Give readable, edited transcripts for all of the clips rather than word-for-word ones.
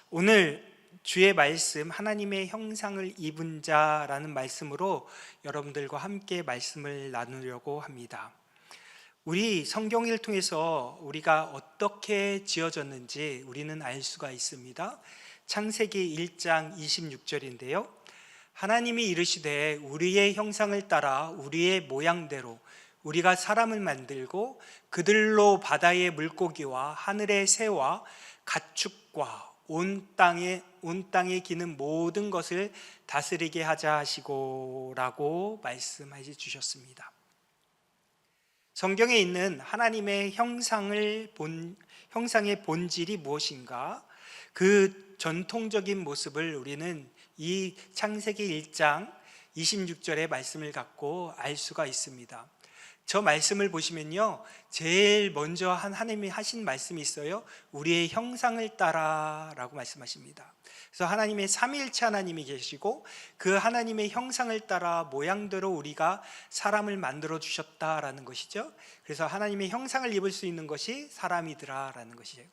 오늘 주의 말씀 하나님의 형상을 입은 자라는 말씀으로 여러분들과 함께 말씀을 나누려고 합니다. 우리 성경을 통해서 우리가 어떻게 지어졌는지 우리는 알 수가 있습니다. 창세기 1장 26절인데요. 하나님이 이르시되 우리의 형상을 따라 우리의 모양대로 우리가 사람을 만들고 그들로 바다의 물고기와 하늘의 새와 가축과 온 땅에 기는 모든 것을 다스리게 하자 하시고 라고 말씀해 주셨습니다. 성경에 있는 하나님의 형상의 본질이 무엇인가? 그 전통적인 모습을 우리는 이 창세기 1장 26절의 말씀을 갖고 알 수가 있습니다. 저 말씀을 보시면요, 제일 먼저 하나님이 하신 말씀이 있어요. 우리의 형상을 따라 라고 말씀하십니다. 그래서 하나님의 삼위일체 하나님이 계시고 그 하나님의 형상을 따라 모양대로 우리가 사람을 만들어 주셨다라는 것이죠. 그래서 하나님의 형상을 입을 수 있는 것이 사람이더라 라는 것이에요.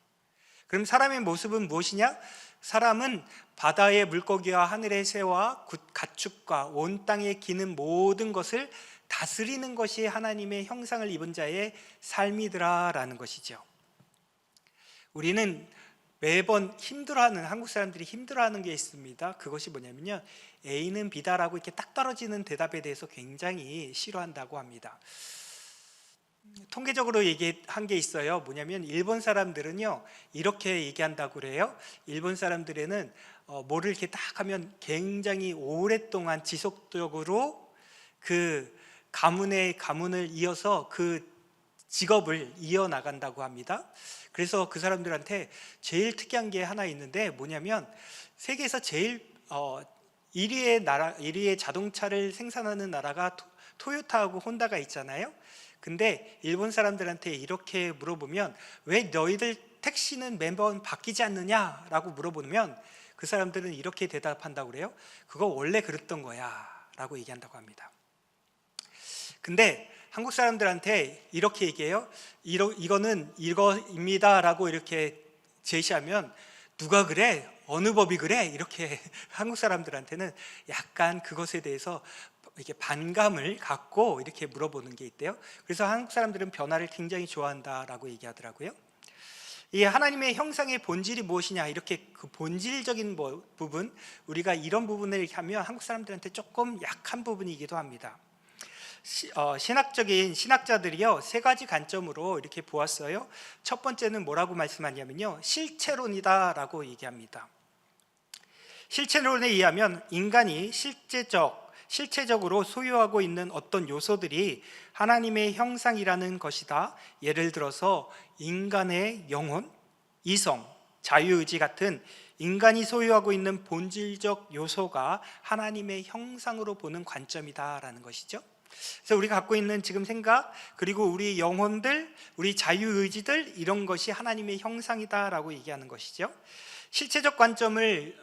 그럼 사람의 모습은 무엇이냐? 사람은 바다의 물고기와 하늘의 새와 가축과 온 땅에 기는 모든 것을 다스리는 것이 하나님의 형상을 입은 자의 삶이더라 라는 것이죠. 우리는 매번 한국 사람들이 힘들어하는 게 있습니다. 그것이 뭐냐면요, A는 B다라고 이렇게 딱 떨어지는 대답에 대해서 굉장히 싫어한다고 합니다. 통계적으로 얘기한 게 있어요. 뭐냐면 일본 사람들은요 이렇게 얘기한다고 그래요. 일본 사람들에는 뭐를 이렇게 딱 하면 굉장히 오랫동안 지속적으로 그 가문을 이어서 그 직업을 이어나간다고 합니다. 그래서 그 사람들한테 제일 특이한 게 하나 있는데 뭐냐면 세계에서 제일 1위의 자동차를 생산하는 나라가 토요타하고 혼다가 있잖아요. 근데 일본 사람들한테 이렇게 물어보면 왜 너희들 택시는 매번 바뀌지 않느냐라고 물어보면 그 사람들은 이렇게 대답한다고 그래요. 그거 원래 그랬던 거야 라고 얘기한다고 합니다. 근데 한국 사람들한테 이렇게 얘기해요. 이거는 이거입니다 라고 이렇게 제시하면 누가 그래? 어느 법이 그래? 이렇게 한국 사람들한테는 약간 그것에 대해서 이렇게 반감을 갖고 이렇게 물어보는 게 있대요. 그래서 한국 사람들은 변화를 굉장히 좋아한다라고 얘기하더라고요. 이 하나님의 형상의 본질이 무엇이냐, 이렇게 그 본질적인 부분, 우리가 이런 부분을 하면 한국 사람들한테 조금 약한 부분이기도 합니다. 신학자들이요 세 가지 관점으로 이렇게 보았어요. 첫 번째는 뭐라고 말씀하냐면요, 실체론이다라고 얘기합니다. 실체론에 의하면 인간이 실체적으로 소유하고 있는 어떤 요소들이 하나님의 형상이라는 것이다. 예를 들어서 인간의 영혼, 이성, 자유의지 같은 인간이 소유하고 있는 본질적 요소가 하나님의 형상으로 보는 관점이다라는 것이죠. 그래서 우리가 갖고 있는 지금 생각, 그리고 우리 영혼들, 우리 자유의지들, 이런 것이 하나님의 형상이다라고 얘기하는 것이죠. 실체적 관점을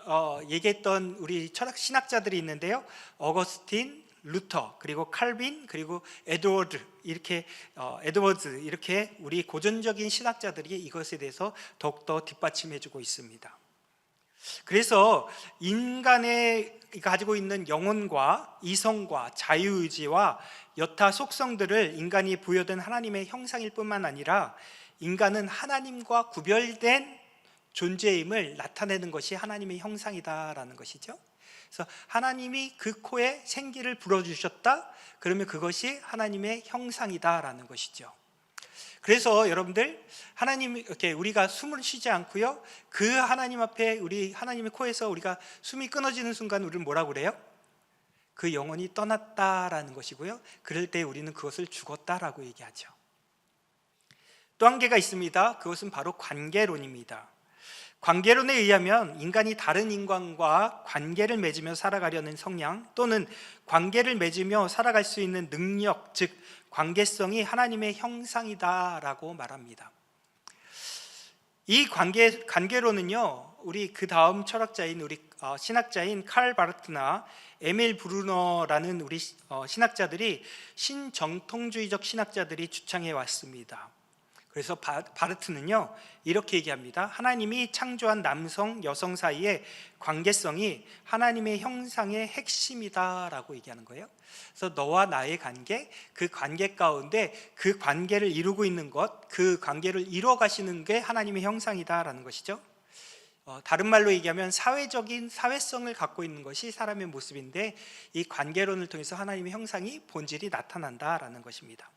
얘기했던 우리 철학 신학자들이 있는데요, 어거스틴, 루터, 그리고 칼빈, 그리고 에드워드, 이렇게 우리 고전적인 신학자들이 이것에 대해서 더욱더 뒷받침해주고 있습니다. 그래서 인간의 가지고 있는 영혼과 이성과 자유의지와 여타 속성들을 인간이 부여된 하나님의 형상일 뿐만 아니라 인간은 하나님과 구별된 존재임을 나타내는 것이 하나님의 형상이다라는 것이죠. 그래서 하나님이 그 코에 생기를 불어주셨다, 그러면 그것이 하나님의 형상이다라는 것이죠. 그래서 여러분들, 우리가 숨을 쉬지 않고요, 그 하나님 앞에 우리 하나님의 코에서 우리가 숨이 끊어지는 순간 우리는 뭐라고 그래요? 그 영혼이 떠났다라는 것이고요, 그럴 때 우리는 그것을 죽었다라고 얘기하죠. 또 한 개가 있습니다. 그것은 바로 관계론입니다. 관계론에 의하면 인간이 다른 인간과 관계를 맺으며 살아가려는 성향, 또는 관계를 맺으며 살아갈 수 있는 능력, 즉 관계성이 하나님의 형상이다라고 말합니다. 이 관계론은요, 우리 그 다음 철학자인 신학자인 칼 바르트나 에밀 브루너라는 우리 신학자들이 신정통주의적 신학자들이 주창해 왔습니다. 그래서 바르트는요 이렇게 얘기합니다. 하나님이 창조한 남성, 여성 사이의 관계성이 하나님의 형상의 핵심이다라고 얘기하는 거예요. 그래서 너와 나의 관계, 그 관계 가운데 그 관계를 이루고 있는 것, 그 관계를 이루어 가시는 게 하나님의 형상이다라는 것이죠. 다른 말로 얘기하면 사회적인 사회성을 갖고 있는 것이 사람의 모습인데, 이 관계론을 통해서 하나님의 형상이 본질이 나타난다라는 것입니다.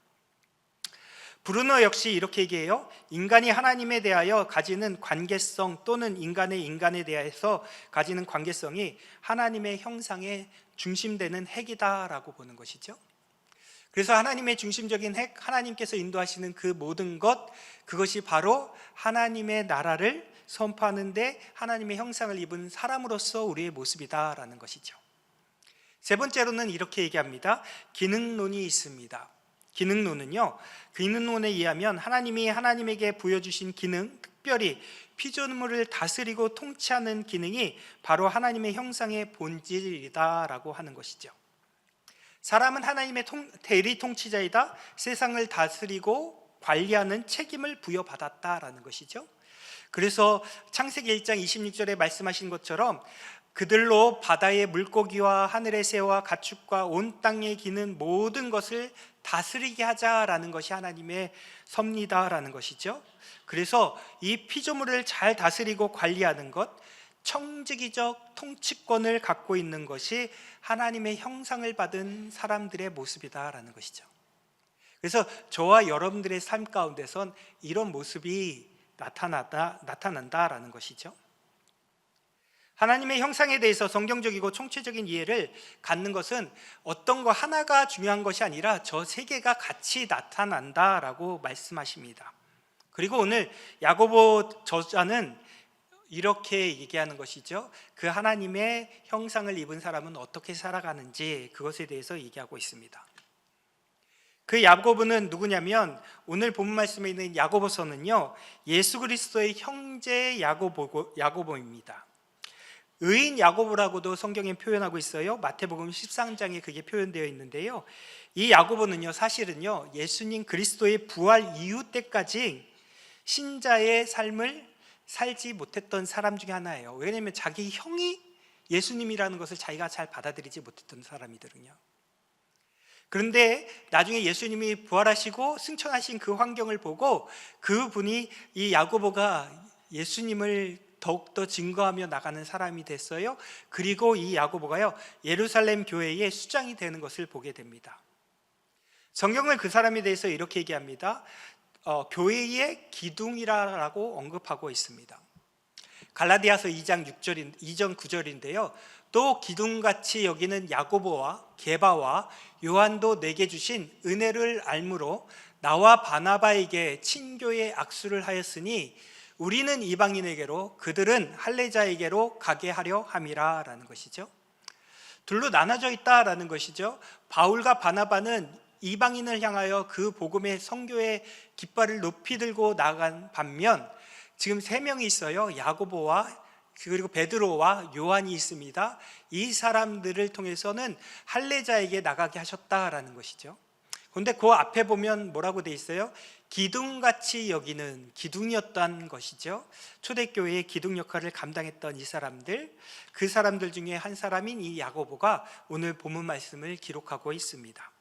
브루너 역시 이렇게 얘기해요. 인간이 하나님에 대하여 가지는 관계성, 또는 인간에 대해서 가지는 관계성이 하나님의 형상의 중심되는 핵이다라고 보는 것이죠. 그래서 하나님의 중심적인 핵, 하나님께서 인도하시는 그 모든 것, 그것이 바로 하나님의 나라를 선포하는데 하나님의 형상을 입은 사람으로서 우리의 모습이다라는 것이죠. 세 번째로는 이렇게 얘기합니다. 기능론이 있습니다. 기능론에 의하면 하나님이 하나님에게 보여주신 기능, 특별히 피조물을 다스리고 통치하는 기능이 바로 하나님의 형상의 본질이다라고 하는 것이죠. 사람은 하나님의 대리 통치자이다, 세상을 다스리고 관리하는 책임을 부여받았다라는 것이죠. 그래서 창세기 1장 26절에 말씀하신 것처럼 그들로 바다의 물고기와 하늘의 새와 가축과 온 땅에 기는 모든 것을 다스리게 하자라는 것이 하나님의 섭리다라는 것이죠. 그래서 이 피조물을 잘 다스리고 관리하는 것, 청지기적 통치권을 갖고 있는 것이 하나님의 형상을 받은 사람들의 모습이다라는 것이죠. 그래서 저와 여러분들의 삶 가운데선 이런 모습이 나타난다라는 것이죠. 하나님의 형상에 대해서 성경적이고 총체적인 이해를 갖는 것은 어떤 거 하나가 중요한 것이 아니라 저 세 개가 같이 나타난다라고 말씀하십니다. 그리고 오늘 야고보 저자는 이렇게 얘기하는 것이죠. 그 하나님의 형상을 입은 사람은 어떻게 살아가는지 그것에 대해서 얘기하고 있습니다. 그 야고보는 누구냐면 오늘 본 말씀에 있는 야고보서는요, 예수 그리스도의 형제 야고보입니다. 의인 야고보라고도 성경에 표현하고 있어요. 마태복음 13장에 그게 표현되어 있는데요, 이 야고보는요 사실은요 예수님 그리스도의 부활 이후 때까지 신자의 삶을 살지 못했던 사람 중에 하나예요. 왜냐하면 자기 형이 예수님이라는 것을 자기가 잘 받아들이지 못했던 사람이거든요. 그런데 나중에 예수님이 부활하시고 승천하신 그 환경을 보고 그분이, 이 야고보가 예수님을 더욱더 증거하며 나가는 사람이 됐어요. 그리고 이 야고보가요 예루살렘 교회의 수장이 되는 것을 보게 됩니다. 성경은 그 사람에 대해서 이렇게 얘기합니다. 교회의 기둥이라고 언급하고 있습니다. 갈라디아서 2장 9절인데요, 또 기둥같이 여기는 야고보와 게바와 요한도 내게 주신 은혜를 알므로 나와 바나바에게 친교의 악수를 하였으니 우리는 이방인에게로 그들은 할례자에게로 가게 하려 함이라 라는 것이죠. 둘로 나눠져 있다라는 것이죠. 바울과 바나바는 이방인을 향하여 그 복음의 선교의 깃발을 높이 들고 나간 반면 지금 세 명이 있어요. 야고보와 그리고 베드로와 요한이 있습니다. 이 사람들을 통해서는 할례자에게 나가게 하셨다라는 것이죠. 그런데 그 앞에 보면 뭐라고 돼 있어요? 기둥같이 여기는, 기둥이었다는 것이죠. 초대교회의 기둥 역할을 감당했던 이 사람들, 그 사람들 중에 한 사람인 이 야고보가 오늘 본문 말씀을 기록하고 있습니다.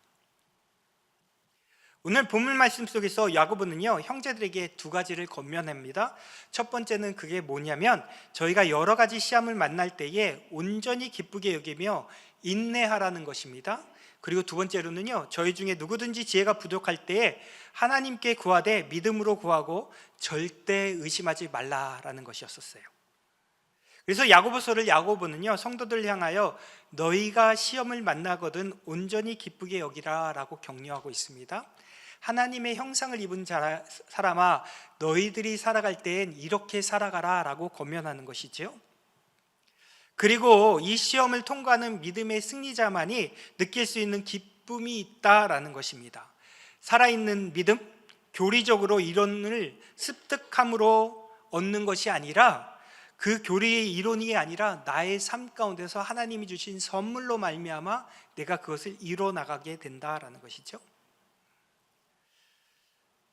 오늘 본문 말씀 속에서 야고보는요 형제들에게 두 가지를 권면합니다. 첫 번째는 그게 뭐냐면 저희가 여러 가지 시험을 만날 때에 온전히 기쁘게 여기며 인내하라는 것입니다. 그리고 두 번째로는요, 저희 중에 누구든지 지혜가 부족할 때에 하나님께 구하되 믿음으로 구하고 절대 의심하지 말라라는 것이었어요. 그래서 야고보서를 야고보는요 성도들 향하여 너희가 시험을 만나거든 온전히 기쁘게 여기라 라고 격려하고 있습니다. 하나님의 형상을 입은 사람아, 너희들이 살아갈 때엔 이렇게 살아가라 라고 권면하는 것이죠. 그리고 이 시험을 통과하는 믿음의 승리자만이 느낄 수 있는 기쁨이 있다라는 것입니다. 살아있는 믿음, 교리적으로 이론을 습득함으로 얻는 것이 아니라, 그 교리의 이론이 아니라 나의 삶 가운데서 하나님이 주신 선물로 말미암아 내가 그것을 이뤄 나가게 된다라는 것이죠.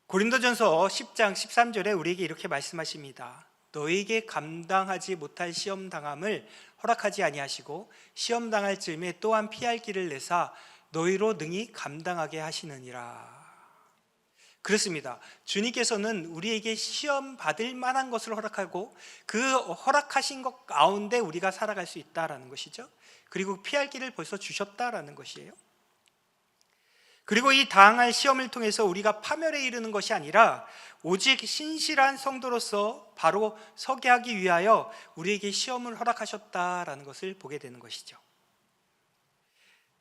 고린도전서 10장 13절에 우리에게 이렇게 말씀하십니다. 너에게 감당하지 못할 시험 당함을 허락하지 아니하시고 시험 당할 즈음에 또한 피할 길을 내사 너희로 능히 감당하게 하시느니라. 그렇습니다. 주님께서는 우리에게 시험 받을 만한 것을 허락하고 그 허락하신 것 가운데 우리가 살아갈 수 있다라는 것이죠. 그리고 피할 길을 벌써 주셨다라는 것이에요. 그리고 이 당할 시험을 통해서 우리가 파멸에 이르는 것이 아니라 오직 신실한 성도로서 바로 서게 하기 위하여 우리에게 시험을 허락하셨다라는 것을 보게 되는 것이죠.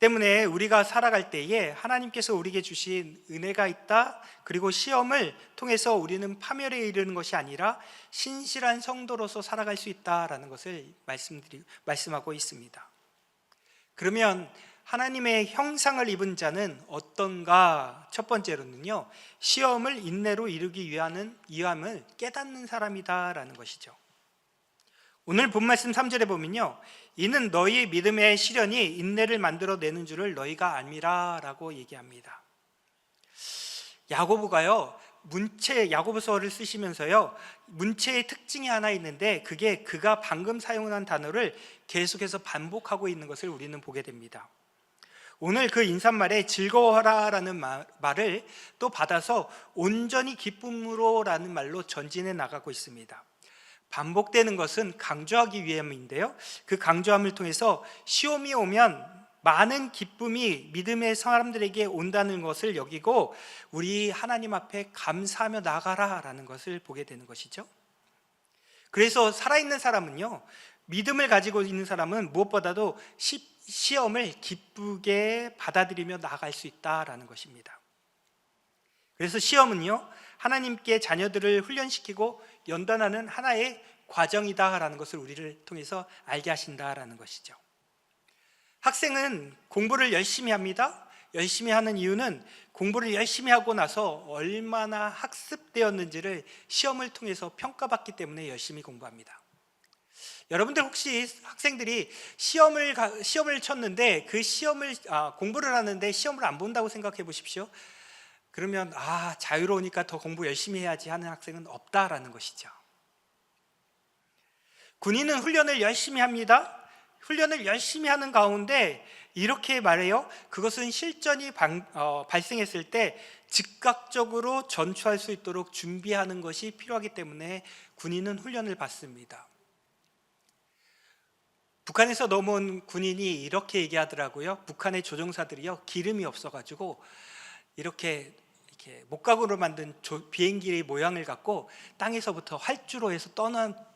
때문에 우리가 살아갈 때에 하나님께서 우리에게 주신 은혜가 있다. 그리고 시험을 통해서 우리는 파멸에 이르는 것이 아니라 신실한 성도로서 살아갈 수 있다라는 것을 말씀하고 있습니다. 그러면 하나님의 형상을 입은 자는 어떤가? 첫 번째로는요, 시험을 인내로 이루기 위함을 깨닫는 사람이다라는 것이죠. 오늘 본 말씀 3절에 보면요, 이는 너희 믿음의 시련이 인내를 만들어내는 줄을 너희가 알미라 라고 얘기합니다. 야고보가요, 야고보서를 쓰시면서요, 문체의 특징이 하나 있는데 그게 그가 방금 사용한 단어를 계속해서 반복하고 있는 것을 우리는 보게 됩니다. 오늘 그 인사말에 즐거워하라 라는 말을 또 받아서 온전히 기쁨으로 라는 말로 전진해 나가고 있습니다. 반복되는 것은 강조하기 위함인데요, 그 강조함을 통해서 시험이 오면 많은 기쁨이 믿음의 사람들에게 온다는 것을 여기고 우리 하나님 앞에 감사하며 나가라 라는 것을 보게 되는 것이죠. 그래서 살아있는 사람은요, 믿음을 가지고 있는 사람은 무엇보다도 시험을 기쁘게 받아들이며 나아갈 수 있다라는 것입니다. 그래서 시험은요, 하나님께 자녀들을 훈련시키고 연단하는 하나의 과정이다라는 것을 우리를 통해서 알게 하신다라는 것이죠. 학생은 공부를 열심히 합니다. 열심히 하는 이유는 공부를 열심히 하고 나서 얼마나 학습되었는지를 시험을 통해서 평가받기 때문에 열심히 공부합니다. 여러분들 혹시 학생들이 시험을 쳤는데 그 공부를 하는데 시험을 안 본다고 생각해 보십시오. 그러면 자유로우니까 더 공부 열심히 해야지 하는 학생은 없다라는 것이죠. 군인은 훈련을 열심히 합니다. 훈련을 열심히 하는 가운데 이렇게 말해요. 그것은 실전이 발생했을 때 즉각적으로 전투할 수 있도록 준비하는 것이 필요하기 때문에 군인은 훈련을 받습니다. 북한에서 넘어온 군인이 이렇게 얘기하더라고요. 북한의 조종사들이요, 기름이 없어가지고 이렇게 목각으로 만든 비행기의 모양을 갖고 땅에서부터 활주로 해서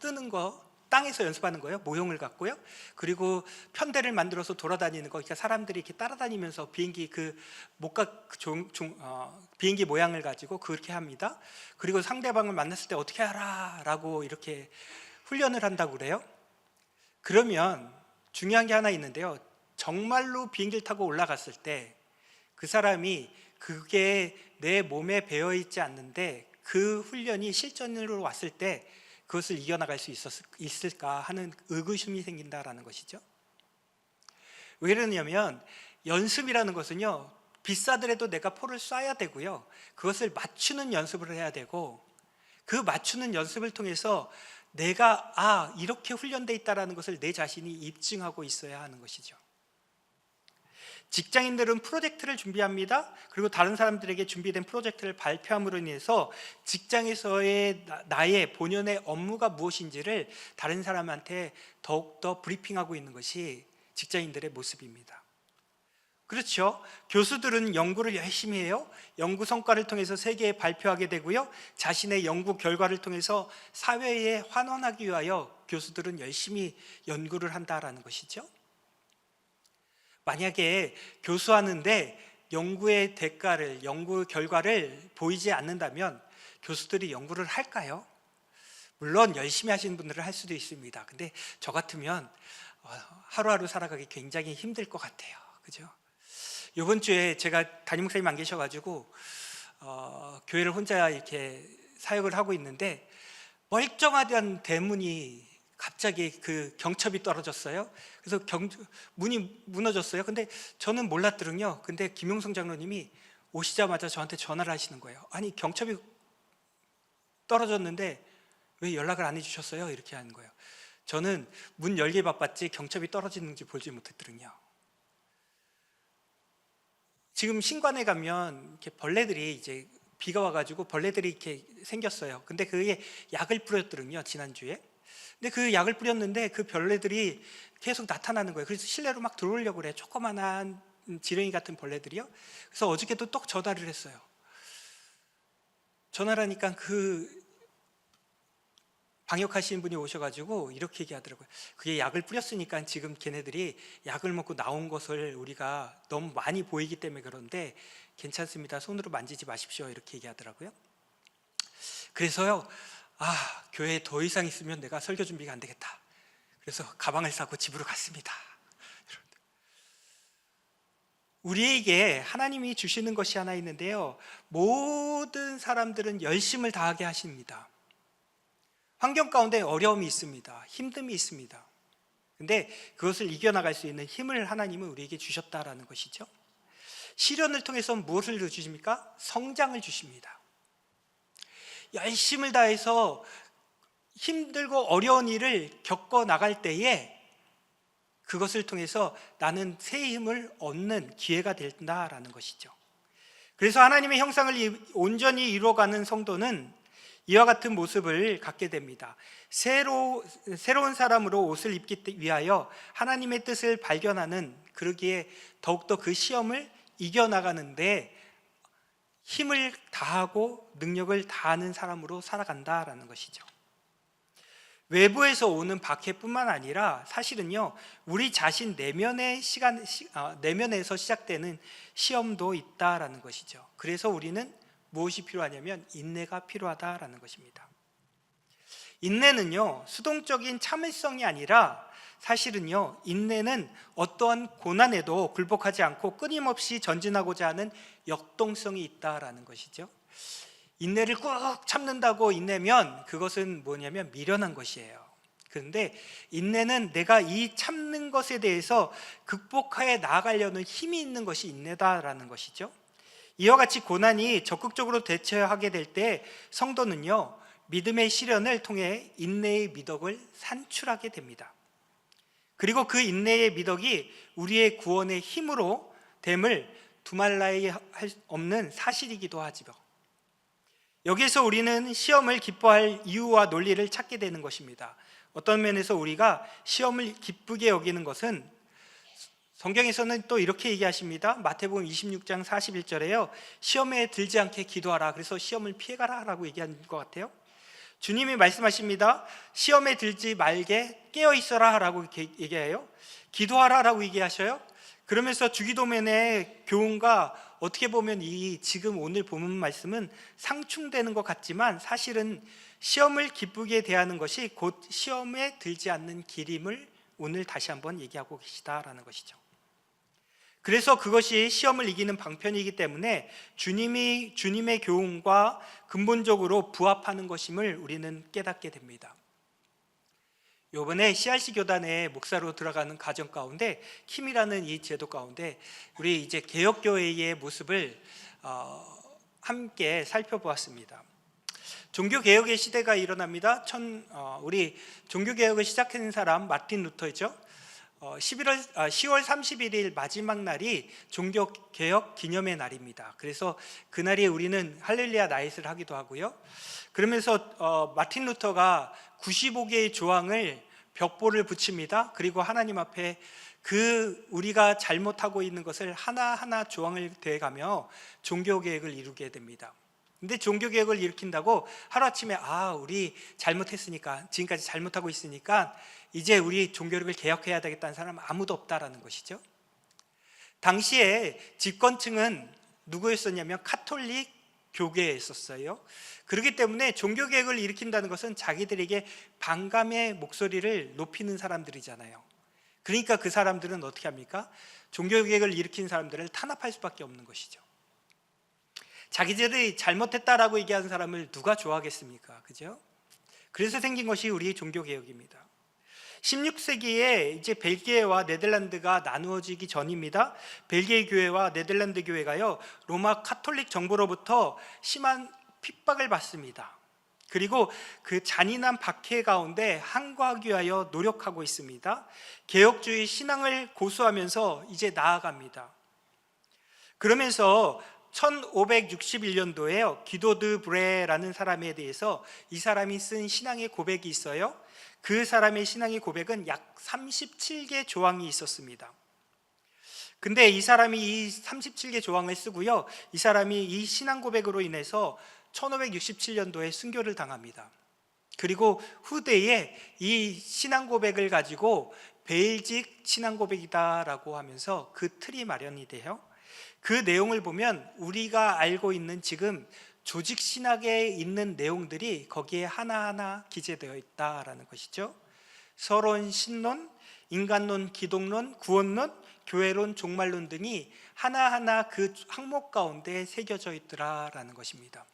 뜨는 거, 땅에서 연습하는 거예요. 모형을 갖고요. 그리고 편대를 만들어서 돌아다니는 거, 그러니까 사람들이 이렇게 따라다니면서 비행기 비행기 모양을 가지고 그렇게 합니다. 그리고 상대방을 만났을 때 어떻게 하라 라고 이렇게 훈련을 한다고 그래요. 그러면 중요한 게 하나 있는데요, 정말로 비행기를 타고 올라갔을 때 그 사람이 그게 내 몸에 배어 있지 않는데 그 훈련이 실전으로 왔을 때 그것을 이겨나갈 수 있을까 하는 의구심이 생긴다라는 것이죠. 왜 그러냐면 연습이라는 것은요, 비싸더라도 내가 포를 쏴야 되고요, 그것을 맞추는 연습을 해야 되고, 그 맞추는 연습을 통해서 내가 이렇게 훈련되어 있다는 것을 내 자신이 입증하고 있어야 하는 것이죠. 직장인들은 프로젝트를 준비합니다. 그리고 다른 사람들에게 준비된 프로젝트를 발표함으로 인해서 직장에서의 나의 본연의 업무가 무엇인지를 다른 사람한테 더욱더 브리핑하고 있는 것이 직장인들의 모습입니다. 그렇죠. 교수들은 연구를 열심히 해요. 연구 성과를 통해서 세계에 발표하게 되고요, 자신의 연구 결과를 통해서 사회에 환원하기 위하여 교수들은 열심히 연구를 한다라는 것이죠. 만약에 교수하는데 연구의 대가를, 연구 결과를 보이지 않는다면 교수들이 연구를 할까요? 물론 열심히 하시는 분들은 할 수도 있습니다. 근데 저 같으면 하루하루 살아가기 굉장히 힘들 것 같아요. 그죠? 이번 주에 제가 담임 목사님 안 계셔가지고 교회를 혼자 이렇게 사역을 하고 있는데 멀쩡하던 대문이 갑자기 그 경첩이 떨어졌어요. 그래서 문이 무너졌어요. 근데 저는 몰랐더군요. 근데 김용성 장로님이 오시자마자 저한테 전화를 하시는 거예요. 아니, 경첩이 떨어졌는데 왜 연락을 안 해주셨어요? 이렇게 하는 거예요. 저는 문 열기 바빴지 경첩이 떨어지는지 보지 못했거든요. 지금 신관에 가면 이렇게 벌레들이, 이제 비가 와가지고 벌레들이 이렇게 생겼어요. 근데 그게 약을 뿌렸거든요, 지난주에. 근데 그 약을 뿌렸는데 그 벌레들이 계속 나타나는 거예요. 그래서 실내로 막 들어오려고 그래. 조그만한 지렁이 같은 벌레들이요. 그래서 어저께도 또 전화를 했어요. 전화를 하니까 그 방역하시는 분이 오셔가지고 이렇게 얘기하더라고요. 그게 약을 뿌렸으니까 지금 걔네들이 약을 먹고 나온 것을 우리가 너무 많이 보이기 때문에 그런데 괜찮습니다. 손으로 만지지 마십시오. 이렇게 얘기하더라고요. 그래서요, 교회에 더 이상 있으면 내가 설교 준비가 안 되겠다. 그래서 가방을 싸고 집으로 갔습니다. 우리에게 하나님이 주시는 것이 하나 있는데요, 모든 사람들은 열심을 다하게 하십니다. 환경 가운데 어려움이 있습니다. 힘듦이 있습니다. 근데 그것을 이겨나갈 수 있는 힘을 하나님은 우리에게 주셨다라는 것이죠. 시련을 통해서 무엇을 주십니까? 성장을 주십니다. 열심을 다해서 힘들고 어려운 일을 겪어 나갈 때에 그것을 통해서 나는 새 힘을 얻는 기회가 된다라는 것이죠. 그래서 하나님의 형상을 온전히 이루어가는 성도는 이와 같은 모습을 갖게 됩니다. 새로운 사람으로 옷을 입기 위하여 하나님의 뜻을 발견하는, 그러기에 더욱더 그 시험을 이겨나가는데 힘을 다하고 능력을 다하는 사람으로 살아간다라는 것이죠. 외부에서 오는 박해뿐만 아니라 사실은요, 우리 자신 내면에서 시작되는 시험도 있다라는 것이죠. 그래서 우리는 무엇이 필요하냐면 인내가 필요하다라는 것입니다. 인내는요, 수동적인 참을성이 아니라 사실은요, 인내는 어떠한 고난에도 굴복하지 않고 끊임없이 전진하고자 하는 역동성이 있다라는 것이죠. 인내를 꾹 참는다고 인내면 그것은 뭐냐면 미련한 것이에요. 그런데 인내는 내가 이 참는 것에 대해서 극복하여 나아가려는 힘이 있는 것이 인내다라는 것이죠. 이와 같이 고난이 적극적으로 대처하게 될 때 성도는요, 믿음의 시련을 통해 인내의 미덕을 산출하게 됩니다. 그리고 그 인내의 미덕이 우리의 구원의 힘으로 됨을 두말라이 할 없는 사실이기도 하지요. 여기에서 우리는 시험을 기뻐할 이유와 논리를 찾게 되는 것입니다. 어떤 면에서 우리가 시험을 기쁘게 여기는 것은 성경에서는 또 이렇게 얘기하십니다. 마태복음 26장 41절에요. 시험에 들지 않게 기도하라. 그래서 시험을 피해가라 라고 얘기하는 것 같아요. 주님이 말씀하십니다. 시험에 들지 말게 깨어 있어라 라고 얘기해요. 기도하라 라고 얘기하셔요. 그러면서 주기도면의 교훈과 어떻게 보면 이 지금 오늘 본문 말씀은 상충되는 것 같지만 사실은 시험을 기쁘게 대하는 것이 곧 시험에 들지 않는 길임을 오늘 다시 한번 얘기하고 계시다라는 것이죠. 그래서 그것이 시험을 이기는 방편이기 때문에 주님의 교훈과 근본적으로 부합하는 것임을 우리는 깨닫게 됩니다. 이번에 CRC 교단의 목사로 들어가는 과정 가운데 킴이라는 이 제도 가운데 우리 이제 개혁교회의 모습을 함께 살펴보았습니다. 종교개혁의 시대가 일어납니다. 우리 종교개혁을 시작한 사람 마틴 루터죠. 10월 31일 마지막 날이 종교개혁 기념의 날입니다. 그래서 그날에 우리는 할렐루야 나잇을 하기도 하고요. 그러면서 마틴 루터가 95개의 조항을 벽보를 붙입니다. 그리고 하나님 앞에 우리가 잘못하고 있는 것을 하나하나 조항을 대가며 종교개혁을 이루게 됩니다. 근데 종교개혁을 일으킨다고 하루아침에 우리 잘못했으니까, 지금까지 잘못하고 있으니까 이제 우리 종교를 개혁해야 되겠다는 사람은 아무도 없다라는 것이죠. 당시에 집권층은 누구였었냐면 카톨릭 교계에 있었어요. 그렇기 때문에 종교개혁을 일으킨다는 것은 자기들에게 반감의 목소리를 높이는 사람들이잖아요. 그러니까 그 사람들은 어떻게 합니까? 종교개혁을 일으킨 사람들을 탄압할 수밖에 없는 것이죠. 자기들이 잘못했다라고 얘기하는 사람을 누가 좋아하겠습니까? 그죠? 그래서 생긴 것이 우리 종교개혁입니다. 16세기에 이제 벨기에와 네덜란드가 나누어지기 전입니다. 벨기에 교회와 네덜란드 교회가요, 로마 카톨릭 정부로부터 심한 핍박을 받습니다. 그리고 그 잔인한 박해 가운데 항거하기 위하여 노력하고 있습니다. 개혁주의 신앙을 고수하면서 이제 나아갑니다. 그러면서 1561년도에요, 기도 드 브레라는 사람에 대해서 이 사람이 쓴 신앙의 고백이 있어요. 그 사람의 신앙의 고백은 약 37개 조항이 있었습니다. 근데 이 사람이 이 37개 조항을 쓰고요, 이 사람이 이 신앙 고백으로 인해서 1567년도에 순교를 당합니다. 그리고 후대에 이 신앙 고백을 가지고 베일직 신앙 고백이다라고 하면서 그 틀이 마련이 돼요. 그 내용을 보면 우리가 알고 있는 지금 조직 신학에 있는 내용들이 거기에 하나하나 기재되어 있다라는 것이죠. 서론, 신론, 인간론, 기독론, 구원론, 교회론, 종말론 등이 하나하나 그 항목 가운데 새겨져 있더라라는 것입니다.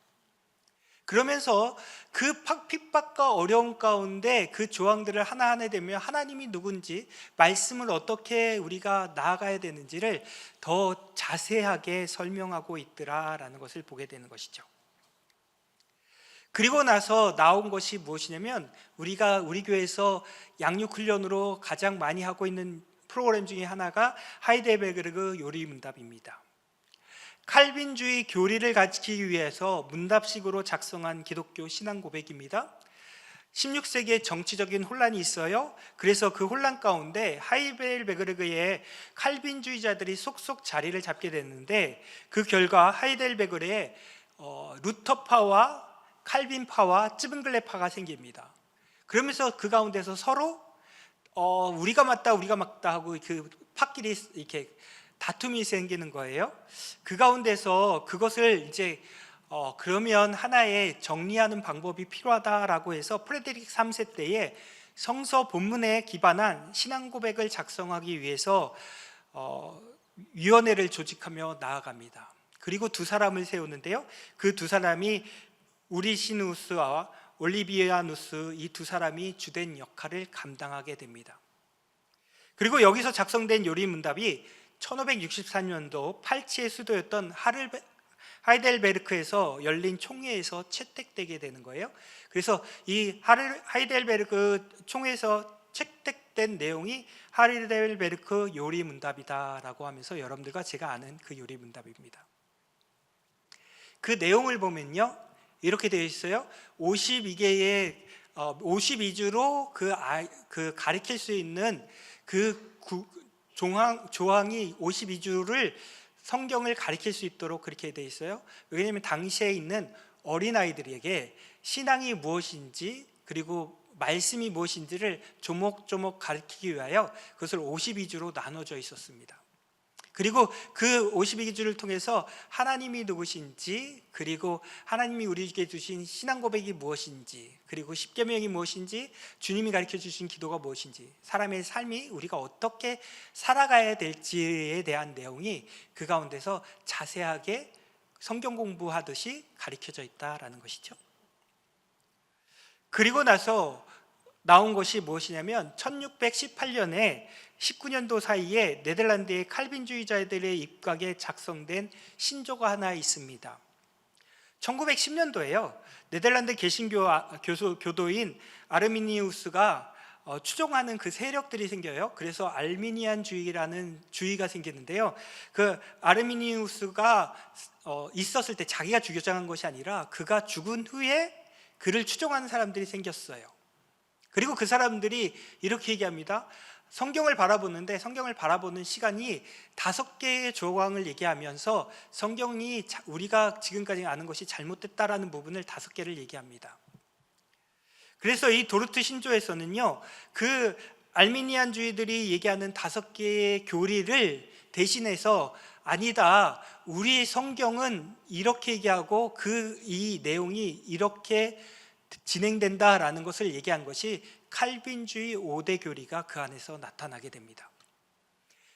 그러면서 그 핍박과 어려움 가운데 그 조항들을 하나하나 되며 하나님이 누군지, 말씀을 어떻게 우리가 나아가야 되는지를 더 자세하게 설명하고 있더라라는 것을 보게 되는 것이죠. 그리고 나서 나온 것이 무엇이냐면, 우리가 우리 교회에서 양육 훈련으로 가장 많이 하고 있는 프로그램 중에 하나가 하이델베르그 요리 문답입니다. 칼빈주의 교리를 가르치기 위해서 문답식으로 작성한 기독교 신앙 고백입니다. 16세기에 정치적인 혼란이 있어요. 그래서 그 혼란 가운데 하이델베르그의 칼빈주의자들이 속속 자리를 잡게 됐는데, 그 결과 하이델베르에 루터파와 칼빈파와 쯔빙글레파가 생깁니다. 그러면서 그 가운데서 서로 우리가 맞다 하고 그 파끼리 이렇게 다툼이 생기는 거예요. 그 가운데서 그것을 이제 그러면 하나의 정리하는 방법이 필요하다라고 해서 프레데릭 3세 때에 성서 본문에 기반한 신앙 고백을 작성하기 위해서 위원회를 조직하며 나아갑니다. 그리고 두 사람을 세우는데요, 그 두 사람이 우리시누스와 올리비아누스, 이 두 사람이 주된 역할을 감당하게 됩니다. 그리고 여기서 작성된 요리 문답이 1564년도 팔치의 수도였던 하이델베르크에서 열린 총회에서 채택되게 되는 거예요. 그래서 이 하이델베르크 총회에서 채택된 내용이 하이델베르크 요리 문답이다라고 하면서 여러분들과 제가 아는 그 요리 문답입니다. 그 내용을 보면요, 이렇게 되어 있어요. 52개의 52주로 그 가리킬 수 있는 그 조항이 52주를 성경을 가리킬 수 있도록 그렇게 되어 있어요. 왜냐하면 당시에 있는 어린아이들에게 신앙이 무엇인지, 그리고 말씀이 무엇인지를 조목조목 가르치기 위하여 그것을 52주로 나눠져 있었습니다. 그리고 그 52주를 통해서 하나님이 누구신지, 그리고 하나님이 우리에게 주신 신앙 고백이 무엇인지, 그리고 십계명이 무엇인지, 주님이 가르쳐 주신 기도가 무엇인지, 사람의 삶이 우리가 어떻게 살아가야 될지에 대한 내용이 그 가운데서 자세하게 성경 공부하듯이 가르쳐져 있다라는 것이죠. 그리고 나서 나온 것이 무엇이냐면 1618년에 19년도 사이에 네덜란드의 칼빈주의자들의 입각에 작성된 신조가 하나 있습니다. 1910년도에요 네덜란드 개신교 교도인 아르미니우스가 추종하는 그 세력들이 생겨요. 그래서 알미니안주의라는 주의가 생기는데요, 그 아르미니우스가 있었을 때 자기가 주장한 것이 아니라 그가 죽은 후에 그를 추종하는 사람들이 생겼어요. 그리고 그 사람들이 이렇게 얘기합니다. 성경을 바라보는 시간이 5개의 조항을 얘기하면서 성경이 우리가 지금까지 아는 것이 잘못됐다라는 부분을 5개를 얘기합니다. 그래서 이 도르트 신조에서는요, 그 알미니안주의들이 얘기하는 5개의 교리를 대신해서 아니다, 우리 성경은 이렇게 얘기하고 이 내용이 이렇게 진행된다라는 것을 얘기한 것이 칼빈주의 5대 교리가 그 안에서 나타나게 됩니다.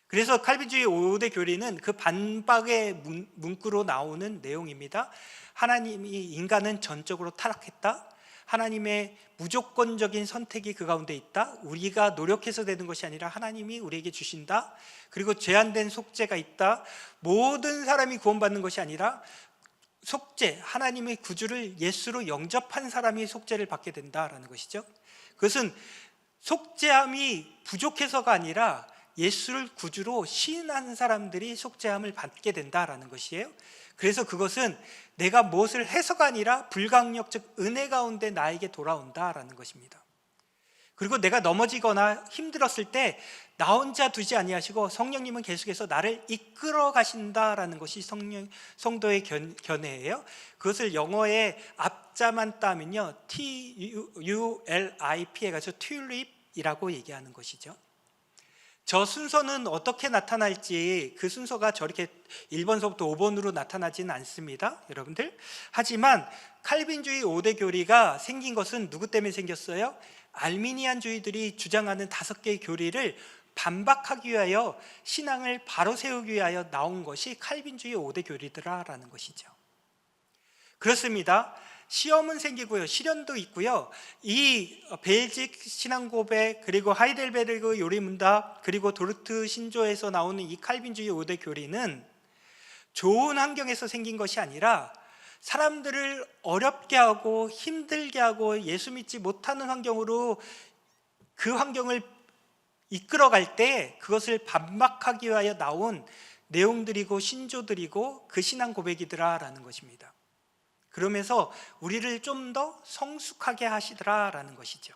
그래서 칼빈주의 5대 교리는 그 반박의 문구로 나오는 내용입니다. 하나님이 인간은 전적으로 타락했다, 하나님의 무조건적인 선택이 그 가운데 있다. 우리가 노력해서 되는 것이 아니라 하나님이 우리에게 주신다. 그리고 제한된 속죄가 있다. 모든 사람이 구원받는 것이 아니라 속죄, 하나님의 구주를 예수로 영접한 사람이 속죄를 받게 된다라는 것이죠. 그것은 속죄함이 부족해서가 아니라 예수를 구주로 시인한 사람들이 속죄함을 받게 된다라는 것이에요. 그래서 그것은 내가 무엇을 해서가 아니라 불강력, 즉 은혜 가운데 나에게 돌아온다라는 것입니다. 그리고 내가 넘어지거나 힘들었을 때 나 혼자 두지 아니하시고 성령님은 계속해서 나를 이끌어 가신다라는 것이 성도의 견해예요. 그것을 영어의 앞자만 따면요, TULIP 해가지고 튤립이라고 얘기하는 것이죠. 저 순서는 어떻게 나타날지, 그 순서가 저렇게 1번서부터 5번으로 나타나지는 않습니다, 여러분들. 하지만 칼빈주의 5대 교리가 생긴 것은 누구 때문에 생겼어요? 알미니안주의들이 주장하는 5개의 교리를 반박하기 위하여, 신앙을 바로 세우기 위하여 나온 것이 칼빈주의 5대 교리더라라는 것이죠. 그렇습니다. 시험은 생기고요, 시련도 있고요. 이 벨직 신앙고백, 그리고 하이델베르그 요리문답, 그리고 도르트 신조에서 나오는 이 칼빈주의 5대 교리는 좋은 환경에서 생긴 것이 아니라 사람들을 어렵게 하고 힘들게 하고 예수 믿지 못하는 환경으로 그 환경을 이끌어갈 때 그것을 반박하기 위하여 나온 내용들이고 신조들이고 그 신앙 고백이더라라는 것입니다. 그러면서 우리를 좀 더 성숙하게 하시더라라는 것이죠.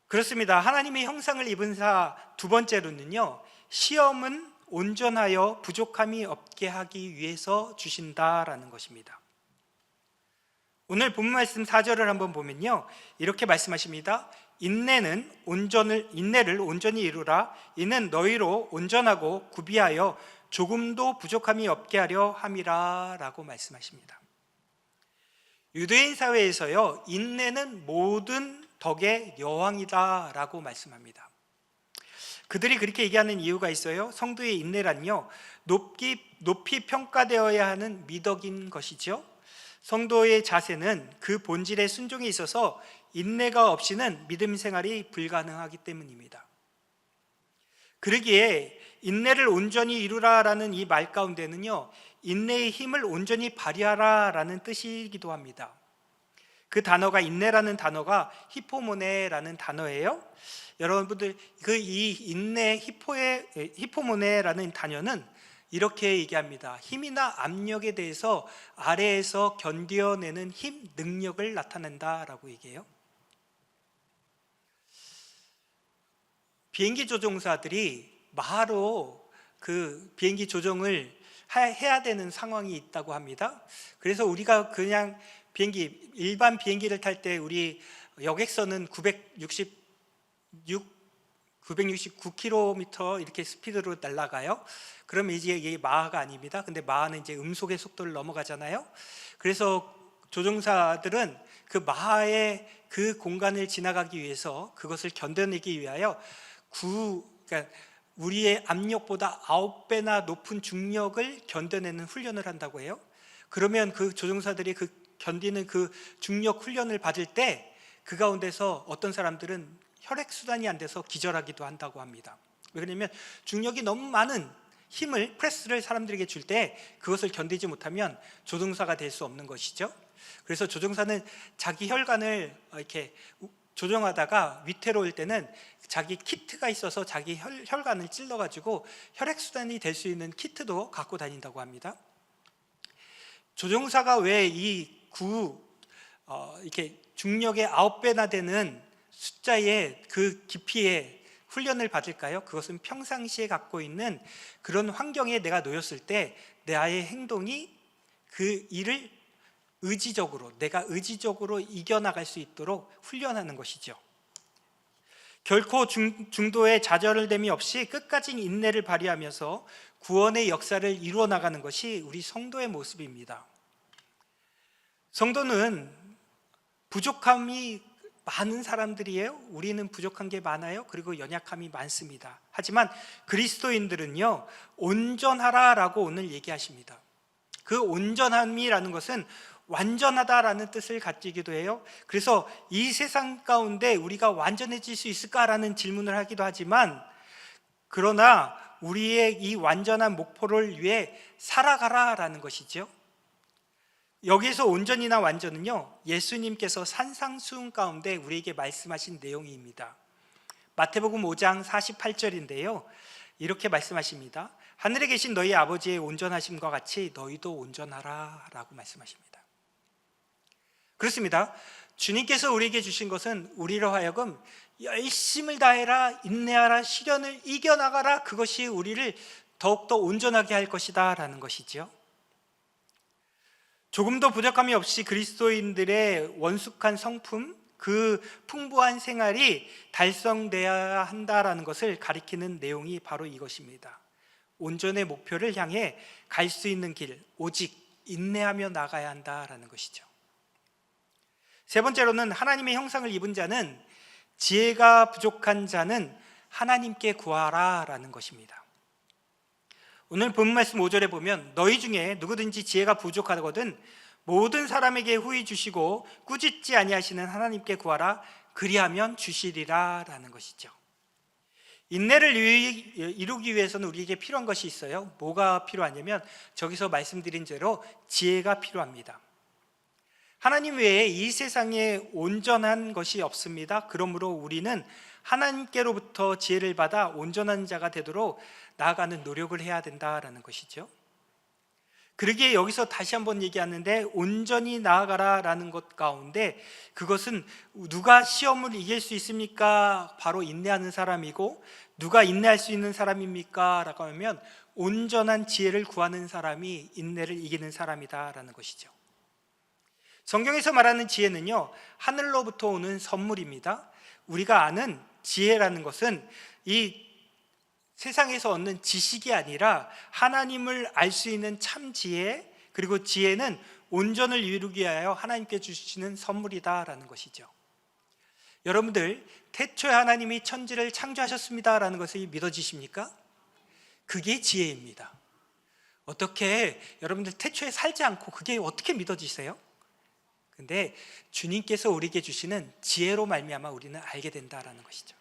그렇습니다. 하나님의 형상을 입은 자 두 번째로는요, 시험은 온전하여 부족함이 없게 하기 위해서 주신다라는 것입니다. 오늘 본문 말씀 4절을 한번 보면요, 이렇게 말씀하십니다. 인내를 온전히 이루라. 이는 너희로 온전하고 구비하여 조금도 부족함이 없게 하려 함이라 라고 말씀하십니다. 유대인 사회에서요, 인내는 모든 덕의 여왕이다 라고 말씀합니다. 그들이 그렇게 얘기하는 이유가 있어요. 성도의 인내란요, 높이 평가되어야 하는 미덕인 것이죠. 성도의 자세는 그 본질의 순종에 있어서 인내가 없이는 믿음 생활이 불가능하기 때문입니다. 그러기에 인내를 온전히 이루라라는 이 말 가운데는요, 인내의 힘을 온전히 발휘하라라는 뜻이기도 합니다. 그 단어가, 인내라는 단어가 히포모네라는 단어예요. 여러분들, 이 인내 히포모네라는 단어는 이렇게 얘기합니다. 힘이나 압력에 대해서 아래에서 견뎌내는 힘, 능력을 나타낸다라고 얘기해요. 비행기 조종사들이 마하로 그 비행기 조종을 해야 되는 상황이 있다고 합니다. 그래서 우리가 그냥 일반 비행기를 탈 때 우리 여객선은 969km 이렇게 스피드로 날아가요. 그러면 이게 마하가 아닙니다. 근데 마하는 이제 음속의 속도를 넘어가잖아요. 그래서 조종사들은 그 마하의 그 공간을 지나가기 위해서, 그것을 견뎌내기 위하여 그러니까 우리의 압력보다 9배나 높은 중력을 견뎌내는 훈련을 한다고 해요. 그러면 그 조종사들이 그 견디는 그 중력 훈련을 받을 때 그 가운데서 어떤 사람들은 혈액순환이 안 돼서 기절하기도 한다고 합니다. 왜냐하면 중력이 너무 많은 힘을, 프레스를 사람들에게 줄 때 그것을 견디지 못하면 조종사가 될 수 없는 것이죠. 그래서 조종사는 자기 혈관을 이렇게 조종하다가 위태로울 때는 자기 키트가 있어서 자기 혈관을 찔러가지고 혈액순환이 될 수 있는 키트도 갖고 다닌다고 합니다. 조종사가 왜 이렇게 중력의 9배나 되는 숫자의 그 깊이의 훈련을 받을까요? 그것은 평상시에 갖고 있는 그런 환경에 내가 놓였을 때 나의 행동이 그 일을 내가 의지적으로 이겨나갈 수 있도록 훈련하는 것이죠. 결코 중도의 좌절됨이 없이 끝까지 인내를 발휘하면서 구원의 역사를 이루어 나가는 것이 우리 성도의 모습입니다. 성도는 부족함이 많은 사람들이에요. 우리는 부족한 게 많아요. 그리고 연약함이 많습니다. 하지만 그리스도인들은요, 온전하라라고 오늘 얘기하십니다. 그 온전함이라는 것은 완전하다라는 뜻을 가지기도 해요. 그래서 이 세상 가운데 우리가 완전해질 수 있을까라는 질문을 하기도 하지만, 그러나 우리의 이 완전한 목표를 위해 살아가라라는 것이죠. 여기서 온전이나 완전은요, 예수님께서 산상수훈 가운데 우리에게 말씀하신 내용입니다. 마태복음 5장 48절인데요, 이렇게 말씀하십니다. 하늘에 계신 너희 아버지의 온전하심과 같이 너희도 온전하라 라고 말씀하십니다. 그렇습니다. 주님께서 우리에게 주신 것은 우리로 하여금 열심을 다해라, 인내하라, 시련을 이겨나가라, 그것이 우리를 더욱더 온전하게 할 것이다 라는 것이죠. 조금도 부족함이 없이 그리스도인들의 원숙한 성품, 그 풍부한 생활이 달성되어야 한다라는 것을 가리키는 내용이 바로 이것입니다. 온전의 목표를 향해 갈 수 있는 길, 오직 인내하며 나가야 한다라는 것이죠. 세 번째로는 하나님의 형상을 입은 자는, 지혜가 부족한 자는 하나님께 구하라 라는 것입니다. 오늘 본문 말씀 5절에 보면 너희 중에 누구든지 지혜가 부족하거든 모든 사람에게 후히 주시고 꾸짖지 아니하시는 하나님께 구하라, 그리하면 주시리라 라는 것이죠. 인내를 이루기 위해서는 우리에게 필요한 것이 있어요. 뭐가 필요하냐면 저기서 말씀드린 대로 지혜가 필요합니다. 하나님 외에 이 세상에 온전한 것이 없습니다. 그러므로 우리는 하나님께로부터 지혜를 받아 온전한 자가 되도록 나아가는 노력을 해야 된다라는 것이죠. 그러기에 여기서 다시 한번 얘기하는데, 온전히 나아가라라는 것 가운데 그것은 누가 시험을 이길 수 있습니까? 바로 인내하는 사람이고, 누가 인내할 수 있는 사람입니까? 라고 하면 온전한 지혜를 구하는 사람이 인내를 이기는 사람이다라는 것이죠. 성경에서 말하는 지혜는요, 하늘로부터 오는 선물입니다. 우리가 아는 지혜라는 것은 이 세상에서 얻는 지식이 아니라 하나님을 알 수 있는 참 지혜, 그리고 지혜는 온전을 이루기 위하여 하나님께 주시는 선물이다라는 것이죠. 여러분들, 태초에 하나님이 천지를 창조하셨습니다라는 것이 믿어지십니까? 그게 지혜입니다. 어떻게 여러분들 태초에 살지 않고 그게 어떻게 믿어지세요? 근데 주님께서 우리에게 주시는 지혜로 말미암아 우리는 알게 된다라는 것이죠.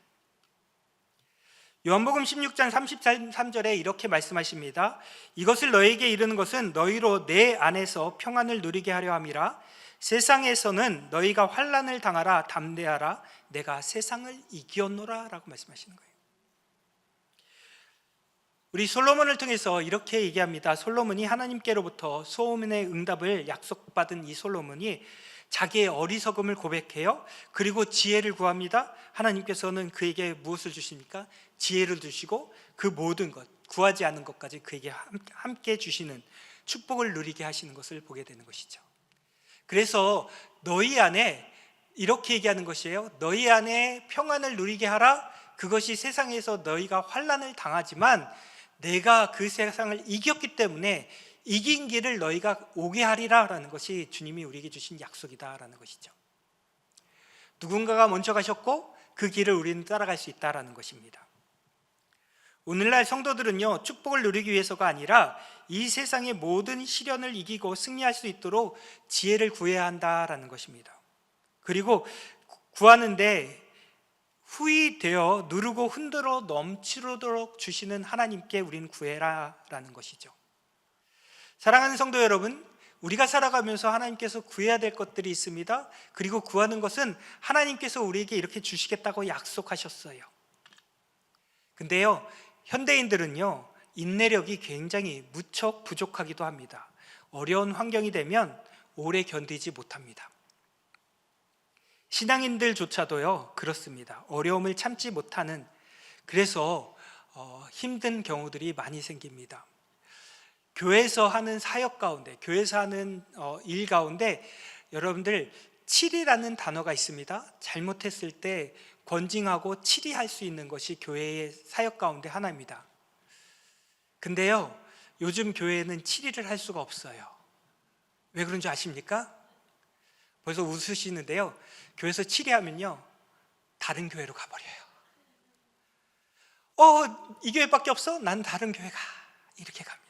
요한복음 16장 33절에 이렇게 말씀하십니다. 이것을 너희에게 이르는 것은 너희로 내 안에서 평안을 누리게 하려 함이라. 세상에서는 너희가 환난을 당하라, 담대하라, 내가 세상을 이기었노라 라고 말씀하시는 거예요. 우리 솔로몬을 통해서 이렇게 얘기합니다. 솔로몬이 하나님께로부터 소원의 응답을 약속받은 이 솔로몬이 자기의 어리석음을 고백해요. 그리고 지혜를 구합니다. 하나님께서는 그에게 무엇을 주십니까? 지혜를 주시고 그 모든 것, 구하지 않은 것까지 그에게 함께 주시는, 축복을 누리게 하시는 것을 보게 되는 것이죠. 그래서 너희 안에, 이렇게 얘기하는 것이에요. 너희 안에 평안을 누리게 하라. 그것이 세상에서 너희가 환난을 당하지만 내가 그 세상을 이겼기 때문에 이긴 길을 너희가 오게 하리라 라는 것이 주님이 우리에게 주신 약속이다라는 것이죠. 누군가가 먼저 가셨고 그 길을 우리는 따라갈 수 있다라는 것입니다. 오늘날 성도들은요, 축복을 누리기 위해서가 아니라 이 세상의 모든 시련을 이기고 승리할 수 있도록 지혜를 구해야 한다라는 것입니다. 그리고 구하는데 후히 되어 누르고 흔들어 넘치도록 주시는 하나님께 우리는 구해라라는 것이죠. 사랑하는 성도 여러분, 우리가 살아가면서 하나님께서 구해야 될 것들이 있습니다. 그리고 구하는 것은 하나님께서 우리에게 이렇게 주시겠다고 약속하셨어요. 근데요, 현대인들은요, 인내력이 굉장히 무척 부족하기도 합니다. 어려운 환경이 되면 오래 견디지 못합니다. 신앙인들조차도요 그렇습니다. 어려움을 참지 못하는, 그래서 힘든 경우들이 많이 생깁니다. 교회에서 하는 사역 가운데, 교회에서 하는 일 가운데 여러분들 치리라는 단어가 있습니다. 잘못했을 때 권징하고 치리할 수 있는 것이 교회의 사역 가운데 하나입니다. 근데요, 요즘 교회는 치리를 할 수가 없어요. 왜 그런 줄 아십니까? 벌써 웃으시는데요, 교회에서 치리하면요 다른 교회로 가버려요. 이 교회밖에 없어? 난 다른 교회 가, 이렇게 갑니다.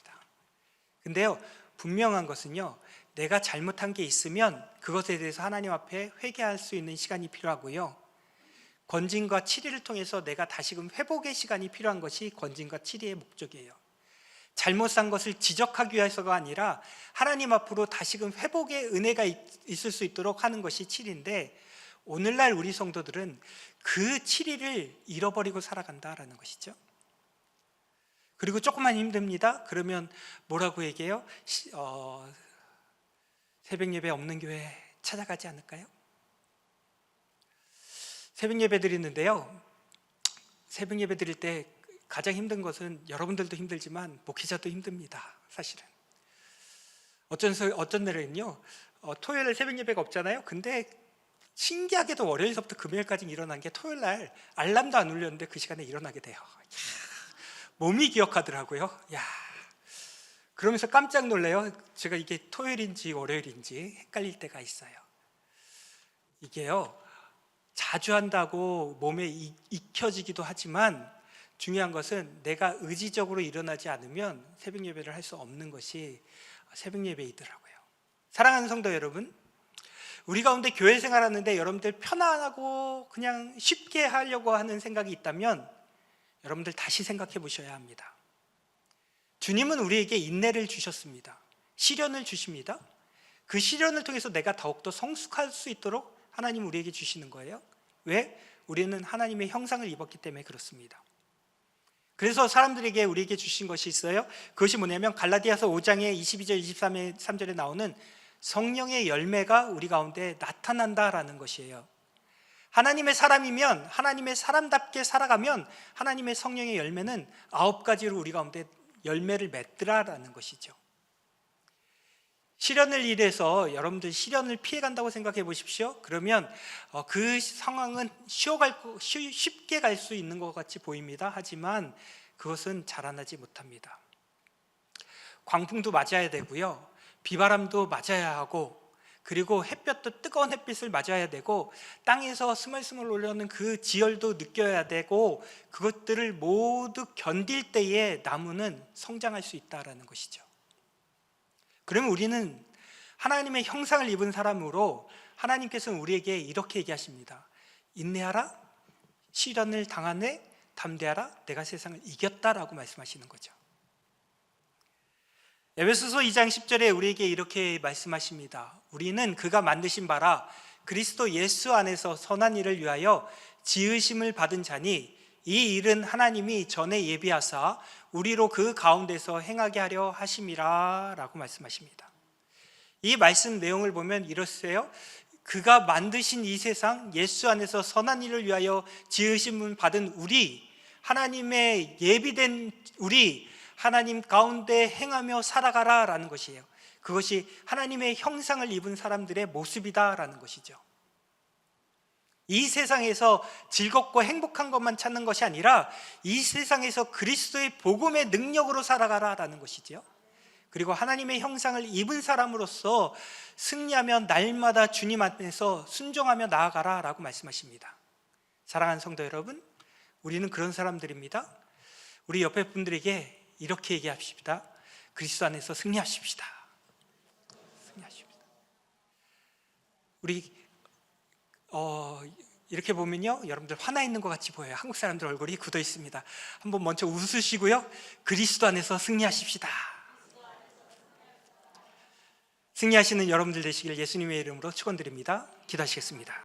근데요, 분명한 것은요, 내가 잘못한 게 있으면 그것에 대해서 하나님 앞에 회개할 수 있는 시간이 필요하고요, 권징과 치리를 통해서 내가 다시금 회복의 시간이 필요한 것이 권징과 치리의 목적이에요. 잘못 산 것을 지적하기 위해서가 아니라 하나님 앞으로 다시금 회복의 은혜가 있을 수 있도록 하는 것이 치리인데, 오늘날 우리 성도들은 그 치리를 잃어버리고 살아간다라는 것이죠. 그리고 조금만 힘듭니다. 그러면 뭐라고 얘기해요? 새벽 예배 없는 교회 찾아가지 않을까요? 새벽 예배 드리는데요, 새벽 예배 드릴 때 가장 힘든 것은, 여러분들도 힘들지만 목회자도 힘듭니다. 사실은 어떤 날은요, 토요일에 새벽 예배가 없잖아요. 근데 신기하게도 월요일서부터 금요일까지 일어난 게 토요일 날 알람도 안 울렸는데 그 시간에 일어나게 돼요. 몸이 기억하더라고요. 그러면서 깜짝 놀래요. 제가 이게 토요일인지 월요일인지 헷갈릴 때가 있어요. 이게요, 자주 한다고 몸에 익혀지기도 하지만 중요한 것은 내가 의지적으로 일어나지 않으면 새벽 예배를 할 수 없는 것이 새벽 예배이더라고요. 사랑하는 성도 여러분, 우리 가운데 교회 생활하는데 여러분들 편안하고 그냥 쉽게 하려고 하는 생각이 있다면 여러분들 다시 생각해 보셔야 합니다. 주님은 우리에게 인내를 주셨습니다. 시련을 주십니다. 그 시련을 통해서 내가 더욱더 성숙할 수 있도록 하나님 우리에게 주시는 거예요. 왜? 우리는 하나님의 형상을 입었기 때문에 그렇습니다. 그래서 사람들에게 우리에게 주신 것이 있어요. 그것이 뭐냐면 갈라디아서 5장의 22절 23절에 나오는 성령의 열매가 우리 가운데 나타난다라는 것이에요. 하나님의 사람이면, 하나님의 사람답게 살아가면 하나님의 성령의 열매는 9가지로 우리 가운데 열매를 맺더라라는 것이죠. 시련을 일해서 여러분들 시련을 피해간다고 생각해 보십시오. 그러면 그 상황은 쉽게 갈 수 있는 것 같이 보입니다. 하지만 그것은 자라나지 못합니다. 광풍도 맞아야 되고요, 비바람도 맞아야 하고, 그리고 햇볕도 뜨거운 햇빛을 맞아야 되고, 땅에서 스멀스멀 올라오는 그 지열도 느껴야 되고, 그것들을 모두 견딜 때에 나무는 성장할 수 있다는 것이죠. 그러면 우리는 하나님의 형상을 입은 사람으로 하나님께서는 우리에게 이렇게 얘기하십니다. 인내하라, 시련을 당하네, 담대하라, 내가 세상을 이겼다라고 말씀하시는 거죠. 에베소서 2장 10절에 우리에게 이렇게 말씀하십니다. 우리는 그가 만드신 바라 그리스도 예수 안에서 선한 일을 위하여 지으심을 받은 자니 이 일은 하나님이 전에 예비하사 우리로 그 가운데서 행하게 하려 하심이라 라고 말씀하십니다. 이 말씀 내용을 보면 이렇세요. 그가 만드신 이 세상, 예수 안에서 선한 일을 위하여 지으심을 받은 우리, 하나님의 예비된 우리, 하나님 가운데 행하며 살아가라 라는 것이에요. 그것이 하나님의 형상을 입은 사람들의 모습이다 라는 것이죠. 이 세상에서 즐겁고 행복한 것만 찾는 것이 아니라 이 세상에서 그리스도의 복음의 능력으로 살아가라 라는 것이죠. 그리고 하나님의 형상을 입은 사람으로서 승리하며 날마다 주님 앞에서 순종하며 나아가라 라고 말씀하십니다. 사랑하는 성도 여러분, 우리는 그런 사람들입니다. 우리 옆에 분들에게 이렇게 얘기합시다. 그리스도 안에서 승리하십시다. 승리하십시다. 우리 이렇게 보면요, 여러분들 화나 있는 것 같이 보여요. 한국 사람들 얼굴이 굳어 있습니다. 한번 먼저 웃으시고요, 그리스도 안에서 승리하십시다. 승리하시는 여러분들 되시길 예수님의 이름으로 축원드립니다. 기도하시겠습니다.